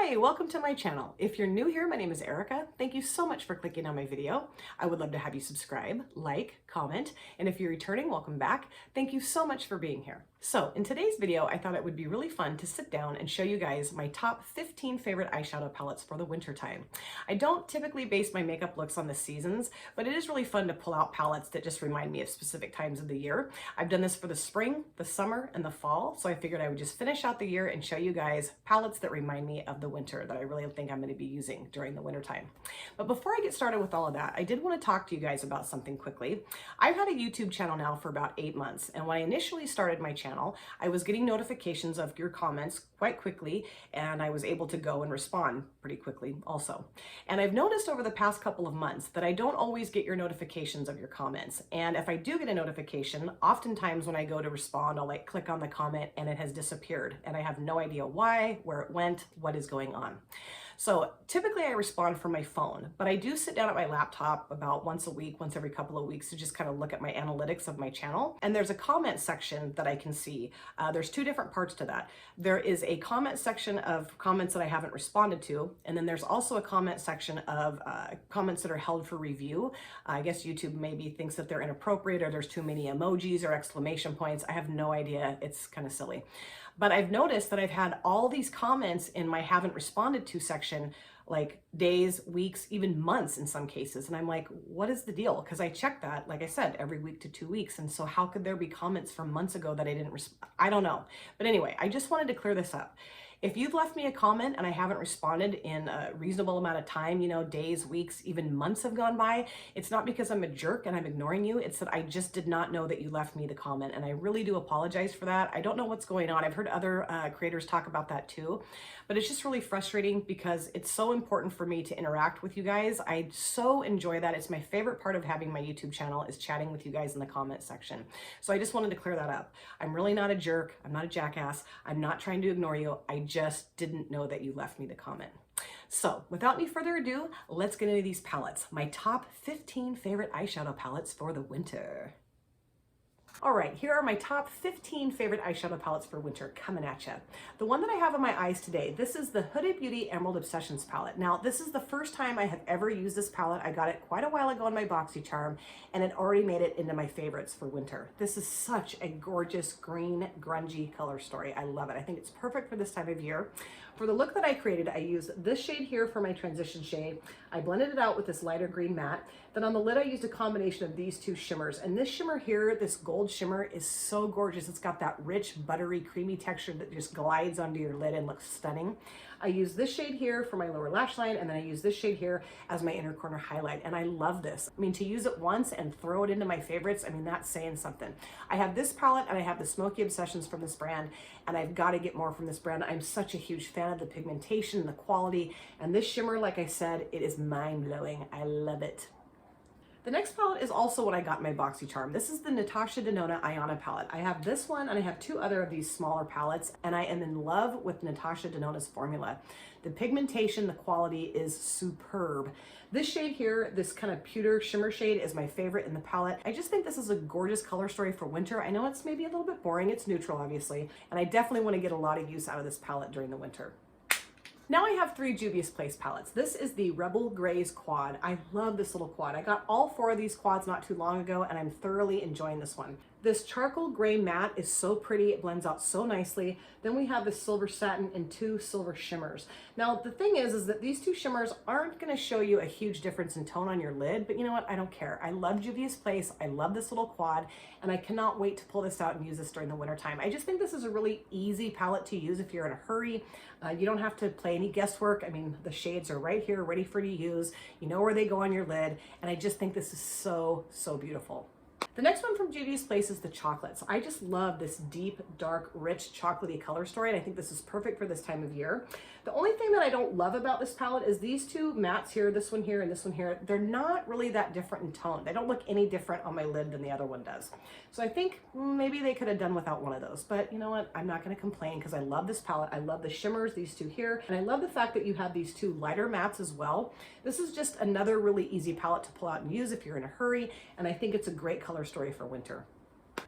Hi, welcome to my channel. If you're new here, my name is Erica. Thank you so much for clicking on my video. I would love to have you subscribe, like, comment, and if you're returning, welcome back. Thank you so much for being here. So in today's video, I thought it would be really fun to sit down and show you guys my top 15 favorite eyeshadow palettes for the winter time. I don't typically base my makeup looks on the seasons, but it is really fun to pull out palettes that just remind me of specific times of the year. I've done this for the spring, the summer, and the fall, so I figured I would just finish out the year and show you guys palettes that remind me of the winter that I really think I'm going to be using during the winter time. But before I get started with all of that, I did want to talk to you guys about something quickly. I've had a YouTube channel now for about 8 months, and when I initially started my channel, I was getting notifications of your comments quite quickly, and I was able to go and respond pretty quickly also. And I've noticed over the past couple of months that I don't always get your notifications of your comments. And if I do get a notification, oftentimes when I go to respond, I'll click on the comment and it has disappeared. And I have no idea why, where it went, what is going on. So typically I respond from my phone, but I do sit down at my laptop about once a week, once every couple of weeks to just kind of look at my analytics of my channel. And there's a comment section that I can see. There's two different parts to that. There is a comment section of comments that I haven't responded to, and then there's also a comment section of comments that are held for review. I guess YouTube maybe thinks that they're inappropriate or there's too many emojis or exclamation points. I have no idea. It's kind of silly. But I've noticed that I've had all these comments in my haven't responded to section, like days, weeks, even months in some cases. And I'm like, what is the deal? Because I check that, like I said, every week to 2 weeks. And so how could there be comments from months ago that I didn't I don't know. But anyway, I just wanted to clear this up. If you've left me a comment and I haven't responded in a reasonable amount of time, days, weeks, even months have gone by, it's not because I'm a jerk and I'm ignoring you. It's that I just did not know that you left me the comment. And I really do apologize for that. I don't know what's going on. I've heard other creators talk about that too, but it's just really frustrating because it's so important for me to interact with you guys. I so enjoy that. It's my favorite part of having my YouTube channel is chatting with you guys in the comment section. So I just wanted to clear that up. I'm really not a jerk. I'm not a jackass. I'm not trying to ignore you. I just didn't know that you left me the comment. So without any further ado, let's get into these palettes. My top 15 favorite eyeshadow palettes for the winter. All right, here are my top 15 favorite eyeshadow palettes for winter coming at you. The one that I have on my eyes today, this is the Huda Beauty Emerald Obsessions palette. Now, this is the first time I have ever used this palette. I got it quite a while ago on my BoxyCharm, and it already made it into my favorites for winter. This is such a gorgeous green, grungy color story. I love it. I think it's perfect for this time of year. For the look that I created, I used this shade here for my transition shade. I blended it out with this lighter green matte. Then on the lid, I used a combination of these two shimmers. And this shimmer here, this gold shimmer, is so gorgeous. It's got that rich, buttery, creamy texture that just glides onto your lid and looks stunning. I use this shade here for my lower lash line, and then I use this shade here as my inner corner highlight. And I love this. I mean, to use it once and throw it into my favorites, I mean, that's saying something. I have this palette and I have the Smoky Obsessions from this brand, and I've got to get more from this brand. I'm such a huge fan of the pigmentation, the quality, and this shimmer, like I said, it is mind-blowing. I love it. The next palette is also what I got in my BoxyCharm. This is the Natasha Denona Ayanna palette. I have this one and I have two other of these smaller palettes, and I am in love with Natasha Denona's formula. The pigmentation, the quality is superb. This shade here, this kind of pewter shimmer shade, is my favorite in the palette. I just think this is a gorgeous color story for winter. I know it's maybe a little bit boring. It's neutral, obviously, and I definitely want to get a lot of use out of this palette during the winter. Now I have three Juvia's Place palettes. This is the Rebel Grays quad. I love this little quad. I got all four of these quads not too long ago, and I'm thoroughly enjoying this one. This charcoal gray matte is so pretty. It blends out so nicely. Then we have the silver satin and two silver shimmers. Now, the thing is that these two shimmers aren't going to show you a huge difference in tone on your lid, but you know what? I don't care. I love Juvia's Place. I love this little quad, and I cannot wait to pull this out and use this during the winter time. I just think this is a really easy palette to use if you're in a hurry. You don't have to play any guesswork. I mean, the shades are right here, ready for you to use. You know where they go on your lid, and I just think this is so, so beautiful. The next one from Juvia's Place is the chocolates. I just love this deep, dark, rich, chocolatey color story, and I think this is perfect for this time of year. The only thing that I don't love about this palette is these two mattes here, this one here and this one here. They're not really that different in tone. They don't look any different on my lid than the other one does. So I think maybe they could have done without one of those, but you know what? I'm not going to complain because I love this palette. I love the shimmers, these two here, and I love the fact that you have these two lighter mattes as well. This is just another really easy palette to pull out and use if you're in a hurry, and I think it's a great color story for winter.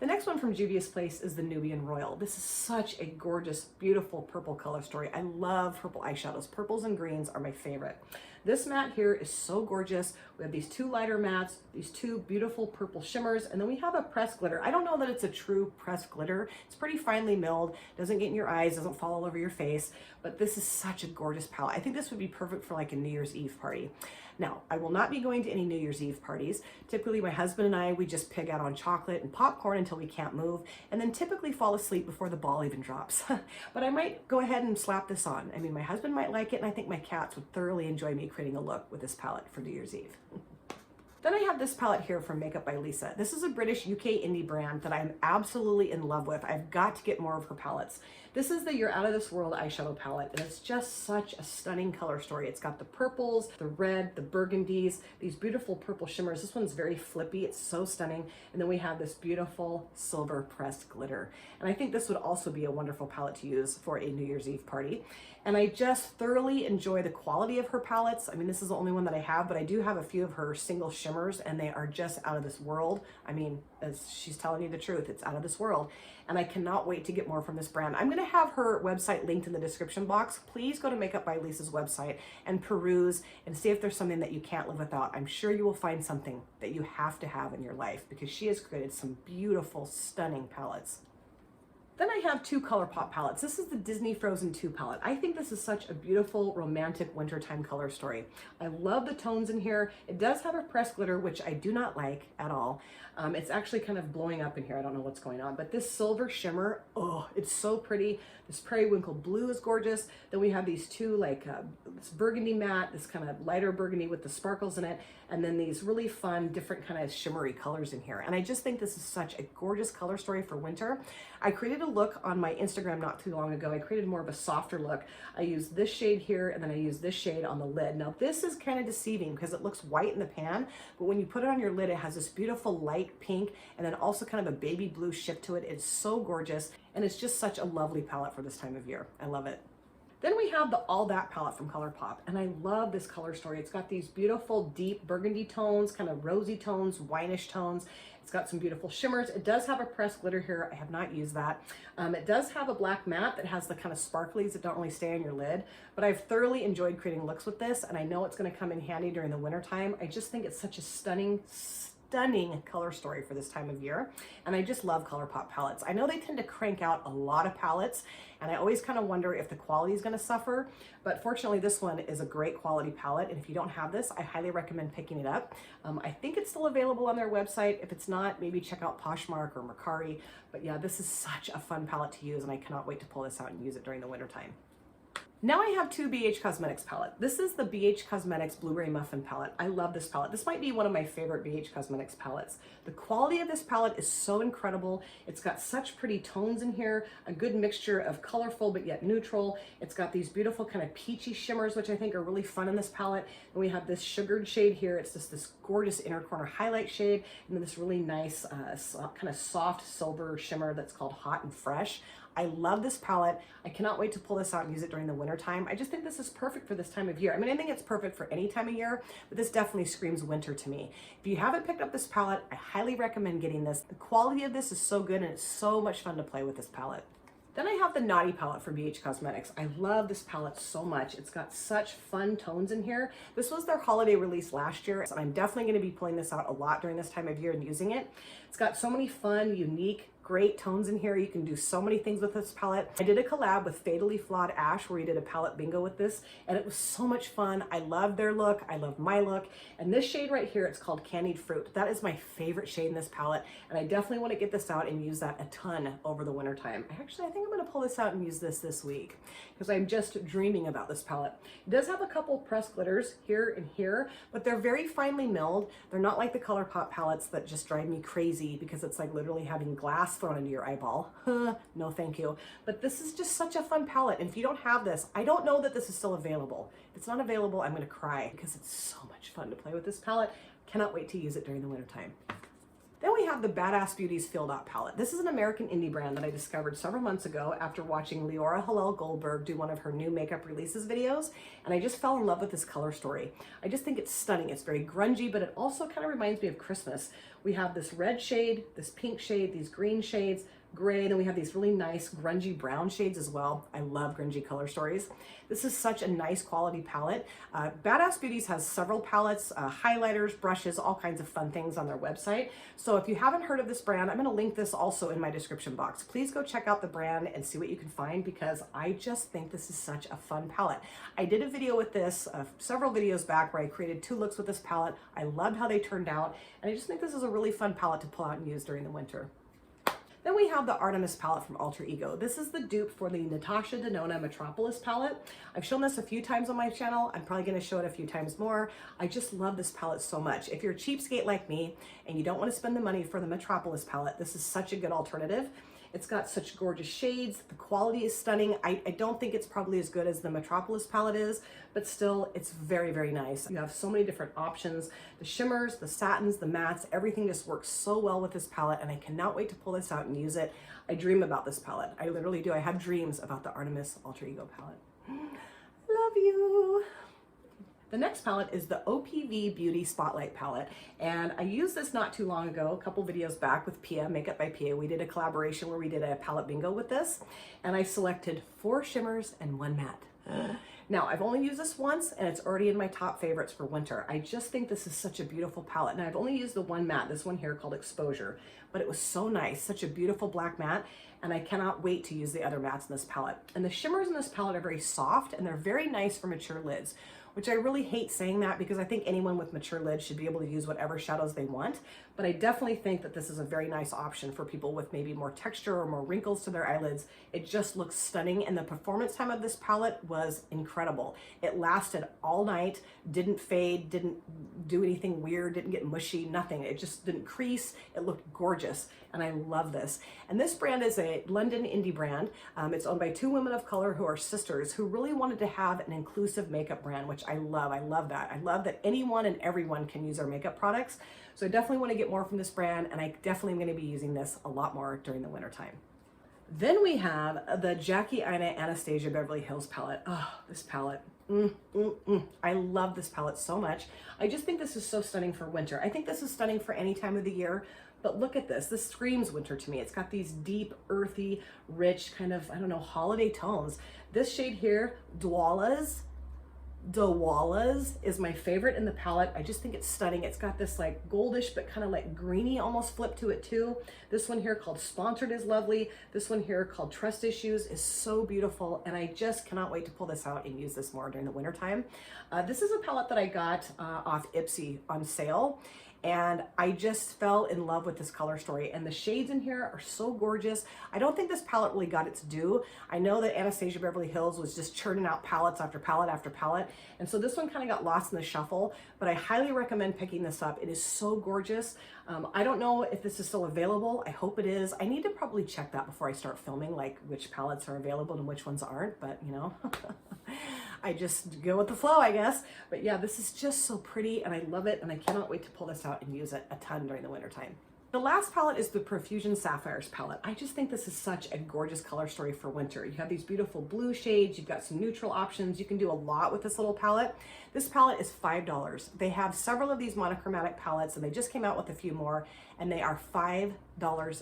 The next one from Juvia's Place is the Nubian Royal. This is such a gorgeous, beautiful purple color story. I love purple eyeshadows. Purples and greens are my favorite. This matte here is so gorgeous. We have these two lighter mattes, these two beautiful purple shimmers, and then we have a pressed glitter. I don't know that it's a true pressed glitter. It's pretty finely milled, doesn't get in your eyes, doesn't fall all over your face, but this is such a gorgeous palette. I think this would be perfect for like a New Year's Eve party. Now, I will not be going to any New Year's Eve parties. Typically, my husband and I, we just pig out on chocolate and popcorn until we can't move, and then typically fall asleep before the ball even drops. But I might go ahead and slap this on. I mean, my husband might like it, and I think my cats would thoroughly enjoy me creating a look with this palette for New Year's Eve. Then I have this palette here from Makeup by Lisa. This is a British UK indie brand that I'm absolutely in love with. I've got to get more of her palettes. This is the You're Out of This World eyeshadow palette, and it's just such a stunning color story. It's got the purples, the red, the burgundies, these beautiful purple shimmers. This one's very flippy. It's so stunning. And then we have this beautiful silver pressed glitter. And I think this would also be a wonderful palette to use for a New Year's Eve party. And I just thoroughly enjoy the quality of her palettes. I mean, this is the only one that I have, but I do have a few of her single shimmers, and they are just out of this world. I mean, as she's telling you the truth, it's out of this world. And I cannot wait to get more from this brand. I'm gonna have her website linked in the description box. Please go to Makeup by Lisa's website and peruse and see if there's something that you can't live without. I'm sure you will find something that you have to have in your life, because she has created some beautiful, stunning palettes. Then I have two Colourpop palettes. This is the Disney Frozen 2 palette. I think this is such a beautiful, romantic wintertime color story. I love the tones in here. It does have a pressed glitter, which I do not like at all. It's actually kind of blowing up in here. I don't know what's going on, but this silver shimmer, oh, it's so pretty. This periwinkle blue is gorgeous. Then we have these two, like this burgundy matte, this kind of lighter burgundy with the sparkles in it, and then these really fun, different kind of shimmery colors in here. And I just think this is such a gorgeous color story for winter. I created a look on my Instagram not too long ago. I created more of a softer look. I used this shade here, and then I used this shade on the lid. Now this is kind of deceiving because it looks white in the pan, but when you put it on your lid, it has this beautiful light pink and then also kind of a baby blue shift to it. It's so gorgeous, and it's just such a lovely palette for this time of year. I love it. Then we have the All That palette from Colourpop, and I love this color story. It's got these beautiful deep burgundy tones, kind of rosy tones, wineish tones. It's got some beautiful shimmers. It does have a pressed glitter here. I have not used that. It does have a black matte that has the kind of sparklies that don't really stay on your lid, but I've thoroughly enjoyed creating looks with this, and I know it's going to come in handy during the winter time. I just think it's such a stunning color story for this time of year, and I just love Colourpop palettes. I know they tend to crank out a lot of palettes, and I always kind of wonder if the quality is going to suffer, but fortunately this one is a great quality palette, and if you don't have this, I highly recommend picking it up. I think it's still available on their website. If it's not, maybe check out Poshmark or Mercari, but yeah, this is such a fun palette to use, and I cannot wait to pull this out and use it during the winter time. Now I have two BH Cosmetics palette. This is the BH Cosmetics Blueberry Muffin palette. I love this palette. This might be one of my favorite BH Cosmetics palettes. The quality of this palette is so incredible. It's got such pretty tones in here, a good mixture of colorful but yet neutral. It's got these beautiful kind of peachy shimmers, which I think are really fun in this palette. And we have this sugared shade here. It's just this gorgeous inner corner highlight shade, and then this really nice kind of soft silver shimmer that's called Hot and Fresh. I love this palette. I cannot wait to pull this out and use it during the winter time. I just think this is perfect for this time of year. I mean, I think it's perfect for any time of year, but this definitely screams winter to me. If you haven't picked up this palette, I highly recommend getting this. The quality of this is so good, and it's so much fun to play with this palette. Then I have the Naughty palette from BH Cosmetics. I love this palette so much. It's got such fun tones in here. This was their holiday release last year, so I'm definitely going to be pulling this out a lot during this time of year and using it. It's got so many fun, unique, great tones in here. You can do so many things with this palette. I did a collab with Fatally Flawed Ash where we did a palette bingo with this, and it was so much fun. I love their look. I love my look. And this shade right here, it's called Candied Fruit. That is my favorite shade in this palette, and I definitely want to get this out and use that a ton over the winter time. I think I'm going to pull this out and use this week because I'm just dreaming about this palette. It does have a couple pressed glitters here and here, but they're very finely milled. They're not like the Colourpop palettes that just drive me crazy because it's like literally having glass thrown into your eyeball. No thank you. But this is just such a fun palette, and if you don't have this, I don't know that this is still available. If it's not available, I'm going to cry because it's so much fun to play with this palette. Cannot wait to use it during the winter time. Then we have the Badass Beauties Filled Out palette. This is an American indie brand that I discovered several months ago after watching Leora Hillel Goldberg do one of her new makeup releases videos, and I just fell in love with this color story. I just think it's stunning. It's very grungy, but it also kind of reminds me of Christmas. We have this red shade, this pink shade, these green shades, gray, then we have these really nice grungy brown shades as well. I love grungy color stories. This is such a nice quality palette. Badass Beauties has several palettes, highlighters, brushes, all kinds of fun things on their website. So if you haven't heard of this brand, I'm going to link this also in my description box. Please go check out the brand and see what you can find, because I just think this is such a fun palette. I did a video with this several videos back where I created 2 looks with this palette. I loved how they turned out, and I just think this is a really fun palette to pull out and use during the winter. Then we have the Artemis palette from Alter Ego. This is the dupe for the Natasha Denona Metropolis palette. I've shown this a few times on my channel. I'm probably going to show it a few times more. I just love this palette so much. If you're a cheapskate like me and you don't want to spend the money for the Metropolis palette, this is such a good alternative. It's got such gorgeous shades. The quality is stunning. I don't think it's probably as good as the Metropolis palette is, but still it's very, very nice. You have so many different options. The shimmers, the satins, the mattes, everything just works so well with this palette, and I cannot wait to pull this out and use it. I dream about this palette. I literally do. I have dreams about the Artemis Alter Ego palette. Love you. The next palette is the OPV Beauty Spotlight palette, and I used this not too long ago, a couple videos back with Pia, Makeup by Pia. We did a collaboration where we did a palette bingo with this, and I selected 4 shimmers and 1 matte. Now, I've only used this once, and it's already in my top favorites for winter. I just think this is such a beautiful palette. Now, I've only used the 1 matte, this one here called Exposure, but it was so nice, such a beautiful black matte, and I cannot wait to use the other mattes in this palette. And the shimmers in this palette are very soft, and they're very nice for mature lids, which I really hate saying that because I think anyone with mature lids should be able to use whatever shadows they want. But I definitely think that this is a very nice option for people with maybe more texture or more wrinkles to their eyelids. It just looks stunning, and the performance time of this palette was incredible. It lasted all night, didn't fade, didn't do anything weird, didn't get mushy, nothing. It just didn't crease. It looked gorgeous, and I love this. And this brand is a London indie brand. It's owned by 2 women of color who are sisters who really wanted to have an inclusive makeup brand, which I love. I love that. I love that anyone and everyone can use our makeup products. So I definitely want to get more from this brand, and I definitely am going to be using this a lot more during the winter time. Then we have the Jackie Aina Anastasia Beverly Hills palette. Oh, this palette. I love this palette so much. I just think this is so stunning for winter. I think this is stunning for any time of the year, but look at this. This screams winter to me. It's got these deep, earthy, rich, kind of, I don't know, holiday tones. This shade here, Dwalas is my favorite in the palette. I just think it's stunning. It's got this like goldish but kind of like greeny almost flip to it too. This one here called Sponsored is lovely. This one here called Trust Issues is so beautiful, and I just cannot wait to pull this out and use this more during the winter time. This is a palette that I got off Ipsy on sale, and I just fell in love with this color story, and the shades in here are so gorgeous. I don't think this palette really got its due. I know that Anastasia Beverly Hills was just churning out palettes after palette after palette, and so this one kind of got lost in the shuffle, but I highly recommend picking this up. It is so gorgeous. I don't know if this is still available. I hope it is. I need to probably check that before I start filming, like which palettes are available and which ones aren't, but you know, I just go with the flow, I guess. But yeah, this is just so pretty, and I love it, and I cannot wait to pull this out and use it a ton during the winter time. The last palette is the Profusion Sapphires palette. I just think this is such a gorgeous color story for winter. You have these beautiful blue shades, you've got some neutral options. You can do a lot with this little palette. This palette is $5. They have several of these monochromatic palettes, and they just came out with a few more, and they are $5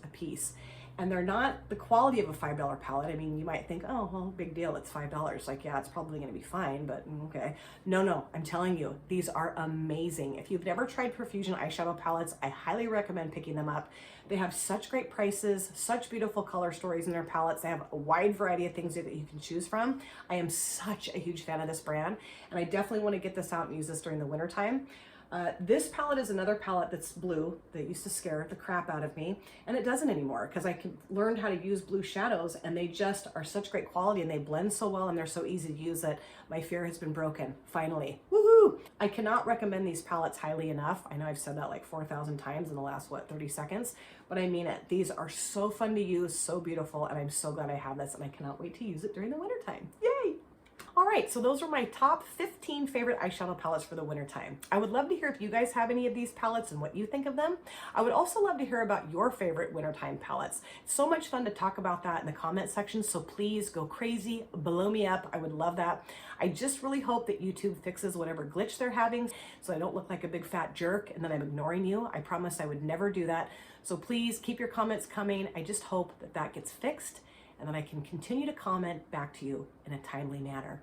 a piece. And they're not the quality of a $5 palette. I mean, you might think, oh, well, big deal, it's $5. Like, yeah, it's probably gonna be fine, but okay. No, I'm telling you, these are amazing. If you've never tried Profusion eyeshadow palettes, I highly recommend picking them up. They have such great prices, such beautiful color stories in their palettes. They have a wide variety of things that you can choose from. I am such a huge fan of this brand, and I definitely wanna get this out and use this during the winter time. This palette is another palette that's blue that used to scare the crap out of me, and it doesn't anymore because I learned how to use blue shadows, and they just are such great quality, and they blend so well, and they're so easy to use that my fear has been broken, finally. Woohoo! I cannot recommend these palettes highly enough. I know I've said that like 4,000 times in the last, 30 seconds, but I mean it. These are so fun to use, so beautiful, and I'm so glad I have this, and I cannot wait to use it during the winter time. Yay! All right, so those were my top 15 favorite eyeshadow palettes for the winter time. I would love to hear if you guys have any of these palettes and what you think of them. I would also love to hear about your favorite wintertime palettes. It's so much fun to talk about that in the comment section, so please go crazy, blow me up. I would love that. I just really hope that YouTube fixes whatever glitch they're having so I don't look like a big fat jerk and then I'm ignoring you. I promise I would never do that. So please keep your comments coming. I just hope that that gets fixed and then I can continue to comment back to you in a timely manner.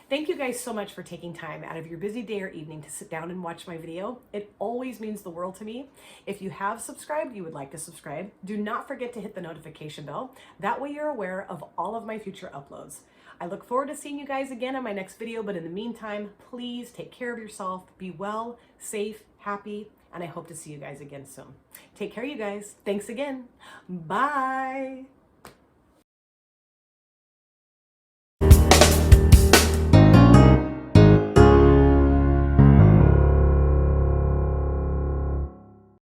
Thank you guys so much for taking time out of your busy day or evening to sit down and watch my video. It always means the world to me. If you have subscribed, you would like to subscribe, do not forget to hit the notification bell. That way you're aware of all of my future uploads. I look forward to seeing you guys again in my next video, but in the meantime, please take care of yourself, be well, safe, happy, and I hope to see you guys again soon. Take care, you guys. Thanks again. Bye.